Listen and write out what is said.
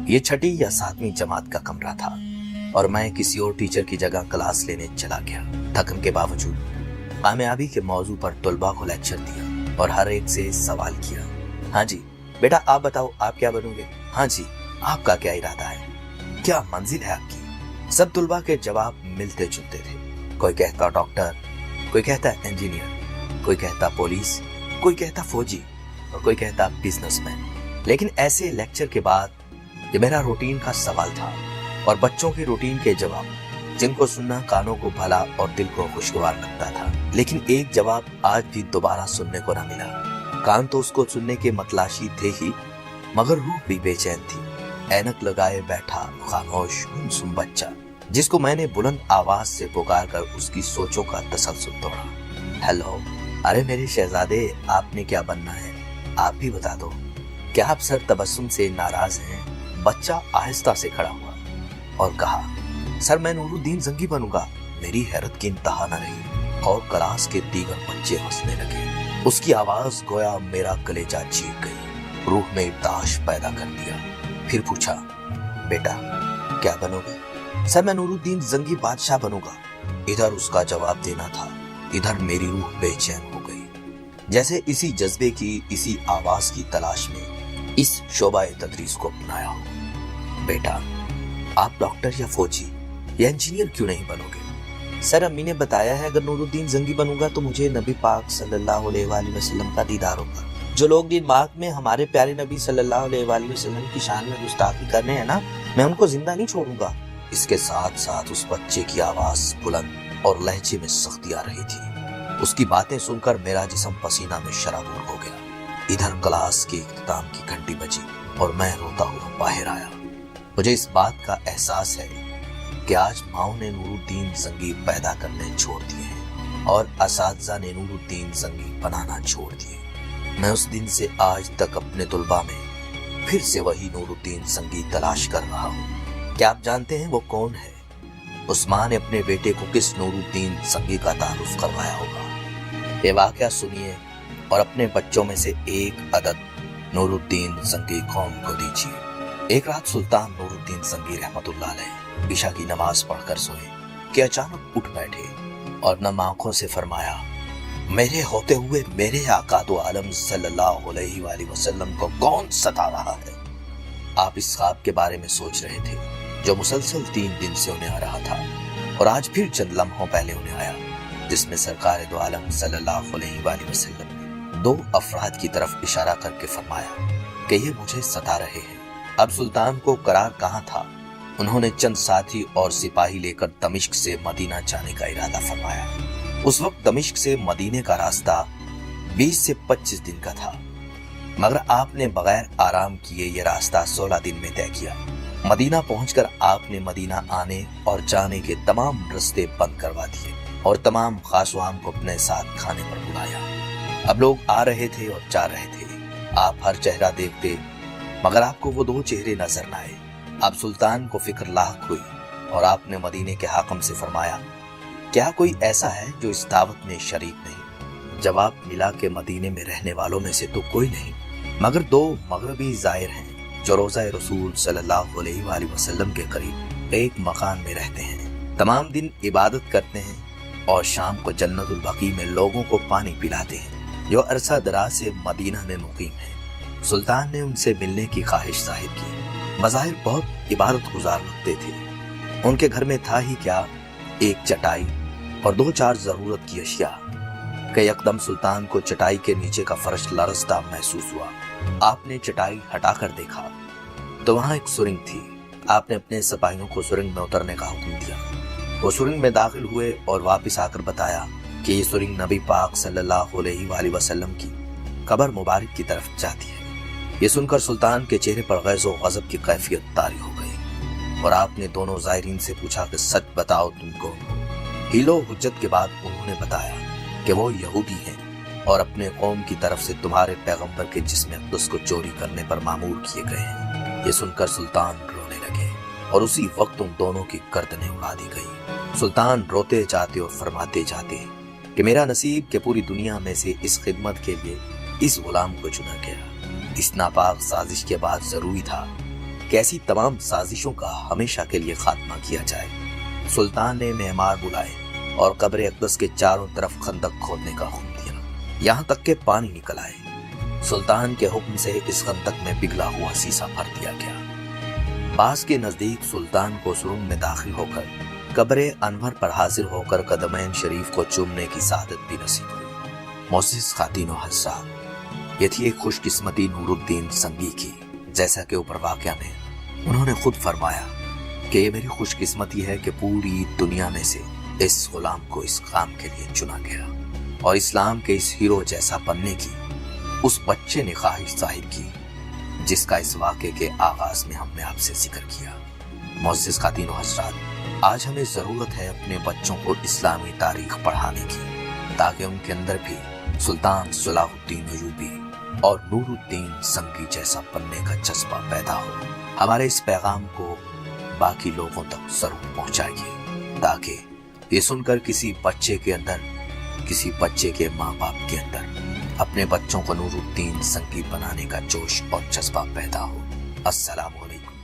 ये छठी या 7वीं जमात का कमरा था और मैं किसी और टीचर की जगह क्लास लेने चला गया। थकन के बावजूद कामयाबी के मौजू पर तलबा को लेक्चर दिया और हर एक से सवाल किया। हाँ जी बेटा, आप बताओ आप क्या बनोगे? हाँ जी, आपका क्या इरादा है? क्या मंजिल है आपकी? सब तलबा के जवाब मिलते जुलते थे। कोई कहता डॉक्टर, कोई कहता इंजीनियर, कोई कहता पुलिस, कोई कहता फौजी और कोई कहता बिजनेसमैन। लेकिन ऐसे लेक्चर के बाद ये मेरा रूटीन का सवाल था और बच्चों के रूटीन के जवाब, जिनको सुनना कानों को भला और दिल को खुशगवार लगता था। लेकिन एक जवाब आज भी दोबारा सुनने को न मिला। कान तो उसको सुनने के मतलाशी थे ही, मगर रूह भी बेचैन थी। ऐनक लगाए बैठा खामोश गुमसुम बच्चा, जिसको मैंने बुलंद आवाज से पुकार कर उसकी सोचों का तसलसल तोड़ा। हेलो, अरे मेरे शहजादे, आपने क्या बनना है? आप भी बता दो। क्या आप सर तबस्सुम से नाराज हैं? बच्चा आहिस्ता से खड़ा हुआ और कहा, सर मैं नूरुद्दीन जंगी बनूंगा। मेरी हैरत की इंतहा न रही और क्लास के दीगर बच्चे हंसने लगे। उसकी आवाज गोया मेरा कलेजा चीर गई, रूह में दाश पैदा कर दिया। फिर पूछा, बेटा क्या बनोगे? सर मैं नूरुद्दीन जंगी बादशाह बनूंगा। इधर उसका जवाब देना था, इधर मेरी रूह बेचैन हो गई। जैसे इसी जज्बे की, इसी आवाज की तलाश में इस शोबाए तदरीस को अपनाया हो। बेटा आप डॉक्टर या फौजी या इंजीनियर क्यों नहीं बनोगे? सर अम्मी ने बताया है अगर नूरुद्दीन जंगी बनूंगा तो मुझे नबी पाक सल्लल्लाहु अलैहि वसल्लम का दीदार होगा। जो लोग दिन बाग में हमारे प्यारे नबी सल्लल्लाहु अलैहि वसल्लम की शान में गुस्ताखी करने हैं ना, मैं उनको जिंदा नहीं छोड़ूंगा। इसके साथ साथ उस बच्चे की आवाज बुलंद और लहजे में सख्ती आ रही थी। उसकी बातें सुनकर मेरा जिस्म पसीना में शराबूर हो गया। इधर क्लास के इख्तिताम की घंटी बजी और मैं रोता हुआ बाहर आया। मुझे इस बात का एहसास है कि आज माओ ने नूरुद्दीन जंगी पैदा करने छोड़ दिए हैं और असातिज़ा ने नूरुद्दीन जंगी बनाना छोड़ दिए। मैं उस दिन से आज तक अपने तुलबा में फिर से वही नूरुद्दीन जंगी तलाश कर रहा हूँ। क्या आप जानते हैं वो कौन है? उस माँ ने अपने बेटे को किस नूरुद्दीन जंगी का तारुफ करवाया होगा? ये वाकया सुनिए और अपने बच्चों में से एक अदद नूरुद्दीन जंगी कौम को दीजिए। एक रात सुल्तान नूरुद्दीन जंगी रहमतुल्लाह अलैह इशा की नमाज पढ़कर सोए कि अचानक उठ बैठे और नम आंखों से फरमाया, मेरे होते हुए मेरे आका दो आलम सल्लल्लाहु अलैहि वसल्लम को कौन सता रहा है? आप इस ख्वाब के बारे में सोच रहे थे जो मुसलसल 3 दिन से उन्हें आ रहा था और आज फिर चंद लम्हों पहले उन्हें आया, जिसमें सरकार दो आलम सल्लल्लाहु अलैहि वसल्लम ने 2 अफराद की तरफ इशारा करके फरमाया कि ये मुझे सता रहे हैं। अब सुल्तान को करार कहाँ था। उन्होंने चंद साथी और सिपाही लेकर दमिश्क से मदीना जाने का इरादा फरमाया। उस वक्त दमिश्क से मदीने का रास्ता 20 से 25 दिन का था, मगर आपने बगैर आराम किए ये रास्ता 16 दिन में तय किया। मदीना पहुंचकर आपने मदीना आने और जाने के तमाम रास्ते बंद करवा दिए और तमाम खासवाम को अपने साथ खाने पर बुलाया। अब लोग आ रहे थे और जा रहे थे। आप हर चेहरा देखते मगर आपको वो 2 चेहरे नजर न आए। अब सुल्तान को फिक्र लाहक हुई और आपने मदीने के हाकिम से फरमाया, क्या कोई ऐसा है जो इस दावत में शरीक नहीं? जवाब मिला कि मदीने में रहने वालों में से तो कोई नहीं, मगर 2 मगरबी जायर हैं जो रोज़ा रसूल सल्लल्लाहु अलैहि वसल्लम के करीब एक मकान में रहते हैं। तमाम दिन इबादत करते हैं और शाम को जन्नतुल बकी में लोगों को पानी पिलाते हैं, जो अरसा दराज से मदीना में मुकीम है। सुल्तान ने उनसे मिलने की ख्वाहिश जाहिर की। बज़ाहिर बहुत इबादत गुजार लगते थे। उनके घर में था ही क्या, एक चटाई और 2-4 जरूरत की अशिया कि यकदम सुल्तान को चटाई के नीचे का फर्श लरजता महसूस हुआ। आपने चटाई हटाकर देखा तो वहां एक सुरंग थी। आपने अपने सिपाहियों को सुरंग में उतरने का हुक्म दिया। वो सुरंग में दाखिल हुए और वापस आकर बताया कि ये सुरंग नबी पाक सल्लल्लाहु अलैहि वसल्लम की कब्र मुबारक की तरफ जाती है। ये सुनकर सुल्तान के चेहरे पर गैज़ो गज़ब की कैफियत तारी हो गई और आपने दोनों ज़ायरीन से पूछा कि सच बताओ तुम कौन हो? हीलो हुज्जत के बाद उन्होंने बताया कि वो यहूदी हैं और अपने कौम की तरफ से तुम्हारे पैगंबर के जिस्म अक़दस को चोरी करने पर मामूर किए गए हैं। ये सुनकर सुल्तान रोने लगे और उसी वक्त उन दोनों की गर्दनें उड़ा दी गई। सुल्तान रोते जाते और फरमाते जाते कि मेरा नसीब के पूरी दुनिया में से इस खिदमत के लिए इस गुलाम को चुना गया। इस नापाक साजिश के बाद जरूरी था کہ ایسی تمام سازشوں کا ہمیشہ کے لیے خاتمہ کیا جائے۔ سلطان نے معمار بلائے اور قبر اقدس کے چاروں طرف خندق کھودنے کا حکم دیا، یہاں تک کہ پانی نکل آئے۔ سلطان کے حکم سے اس خندق میں پگھلا ہوا سیسا بھر دیا گیا۔ باز کے نزدیک سلطان کو سرنگ میں داخل ہو کر قبر انور پر حاضر ہو کر قدمین شریف کو چومنے کی سعادت بھی نصیب ہوئی۔ معزز خواتین و حضرات، یہ تھی ایک خوش قسمتی نور الدین سنگی کی، جیسا کہ اوپر واقعہ میں انہوں نے خود فرمایا کہ یہ میری خوش قسمتی ہے کہ پوری دنیا میں سے اس غلام کو اس کام کے لیے چنا گیا اور اسلام کے اس ہیرو جیسا بننے کی اس بچے نے خواہش ظاہر کی جس کا اس واقعے کے آغاز میں ہم نے آپ سے ذکر کیا۔ معزز خواتین و حضرات، آج ہمیں ضرورت ہے اپنے بچوں کو اسلامی تاریخ پڑھانے کی، تاکہ ان کے اندر بھی سلطان صلاح الدین ایوبی اور نور الدین سنگی جیسا بننے کا جذبہ پیدا ہو۔ ہمارے اس پیغام کو باقی لوگوں تک ضرور پہنچائیے، تاکہ یہ سن کر کسی بچے کے ماں باپ کے اندر اپنے بچوں کو نور الدین سنگی بنانے کا جوش اور جذبہ پیدا ہو۔ السلام علیکم۔